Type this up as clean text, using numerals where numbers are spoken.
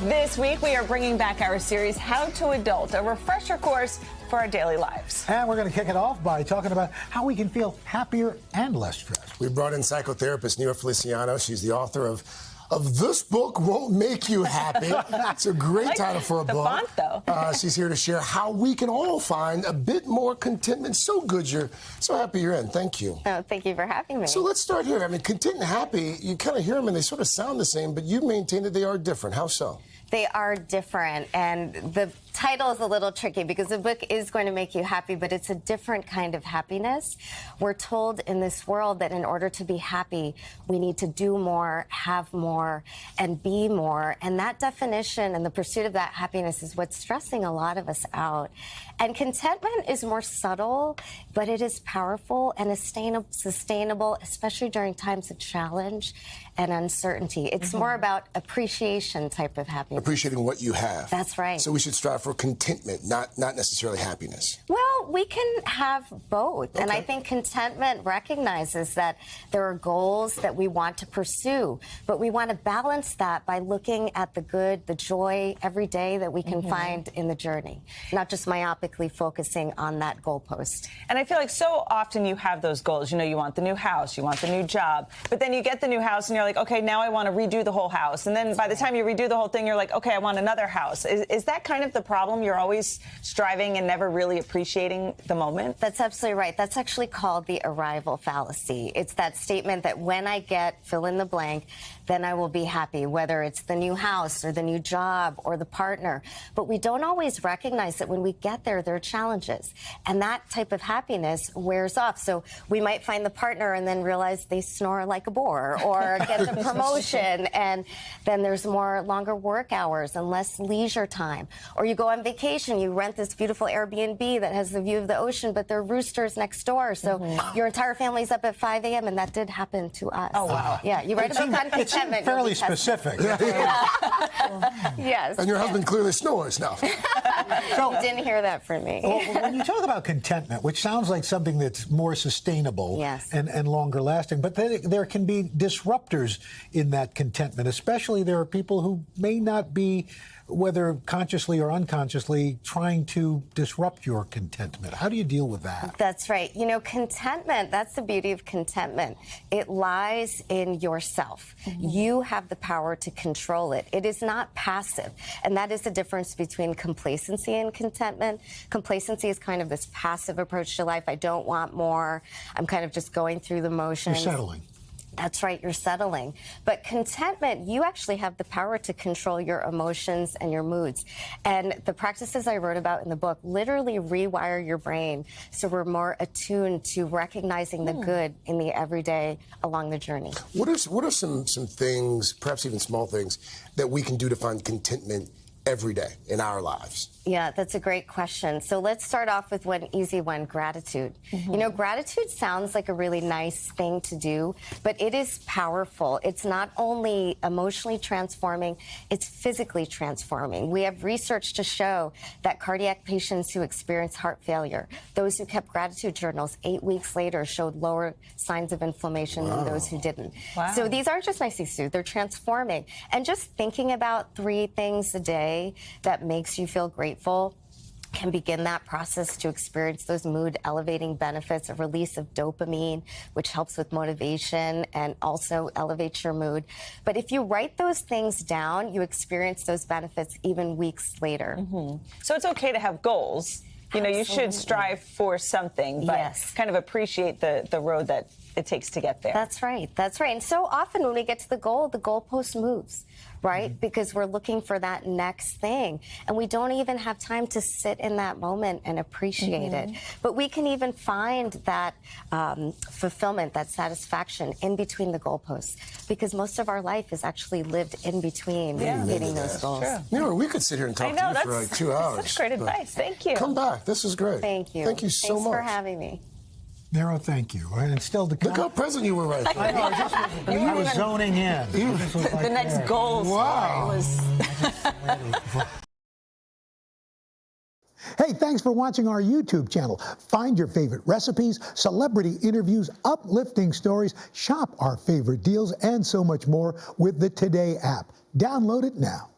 This week, we are bringing back our series, How to Adult, a refresher course for our daily lives. And we're going to kick it off by talking about how we can feel happier and less stressed. We brought in psychotherapist Niro Feliciano. She's the author of This Book Won't Make You Happy. It's a great title for a book. The font, though. She's here to share how we can all find a bit more contentment. So good you're so happy you're in. Thank you. Oh, thank you for having me. So let's start here. I mean, content and happy, you kind of hear them and they sort of sound the same, but you maintain that they are different. How so? They are different, and the title is a little tricky because the book is going to make you happy, but it's a different kind of happiness. We're told in this world that in order to be happy, we need to do more, have more, and be more. And that definition and the pursuit of that happiness is what's stressing a lot of us out. And contentment is more subtle, but it is powerful and sustainable, especially during times of challenge and uncertainty. It's more about appreciation type of happiness. Appreciating what you have. That's right. So we should strive for contentment, not necessarily happiness. Well, we can have both. Okay. And I think contentment recognizes that there are goals that we want to pursue, but we want to balance that by looking at the good, the joy every day that we can find in the journey, not just myopically focusing on that goalpost. And I feel like so often you have those goals. You know, you want the new house, you want the new job, but then you get the new house and you're like, okay, now I want to redo the whole house. And then by the time you redo the whole thing, you're like, okay, I want another house. Is that kind of the problem? You're always striving and never really appreciating the moment? That's absolutely right. That's actually called the arrival fallacy. It's that statement that when I get fill in the blank, then I will be happy, whether it's the new house or the new job or the partner. But we don't always recognize that when we get there, there are challenges. And that type of happiness wears off. So we might find the partner and then realize they snore like a boar, or get the promotion and then there's more longer work hours and less leisure time. Or you go on vacation, you rent this beautiful Airbnb that has the view of the ocean, but there are roosters next door. So your entire family's up at 5 a.m. and that did happen to us. Oh, wow. Yeah, you write a book on contentment. Fairly specific. Yes. And your husband clearly snores now. So you didn't hear that from me. Well, when you talk about contentment, which sounds like something that's more sustainable and longer lasting, but there can be disruptors in that contentment, especially there are people who may not be, whether consciously or unconsciously, trying to disrupt your contentment. How do you deal with that? That's right. You know, contentment, that's the beauty of contentment. It lies in yourself. You have the power to control it. It is not passive. And that is the difference between complacency and contentment. Complacency is kind of this passive approach to life. I don't want more. I'm kind of just going through the motions. You're settling. That's right, you're settling. But contentment, you actually have the power to control your emotions and your moods. And the practices I wrote about in the book literally rewire your brain so we're more attuned to recognizing the good in the everyday along the journey. What are some things, perhaps even small things, that we can do to find contentment every day in our lives? Yeah, that's a great question. So let's start off with one easy one, gratitude. You know, gratitude sounds like a really nice thing to do, but it is powerful. It's not only emotionally transforming, it's physically transforming. We have research to show that cardiac patients who experience heart failure, those who kept gratitude journals 8 weeks later showed lower signs of inflammation than those who didn't. So these aren't just nice things to do, they're transforming. And just thinking about 3 things a day that makes you feel grateful can begin that process to experience those mood-elevating benefits, a release of dopamine, which helps with motivation and also elevates your mood. But if you write those things down, you experience those benefits even weeks later. So it's okay to have goals. You know, you should strive for something, but kind of appreciate the road that it takes to get there. That's right. That's right. And so often when we get to the goalpost moves, right? Because we're looking for that next thing. And we don't even have time to sit in that moment and appreciate it. But we can even find that fulfillment, that satisfaction in between the goalposts. Because most of our life is actually lived in between hitting those goals. You know, we could sit here and talk to you for like 2 hours. That's great advice. Thank you. Come back. This is great. Thank you. Thank you so much. Thanks for having me. Niro, thank you. And still to come. Look how present you were right there. I was zoning in. The next goal. Wow. Hey, thanks for watching our YouTube channel. Find your favorite recipes, celebrity interviews, uplifting stories, shop our favorite deals, and so much more with the Today app. Download it now.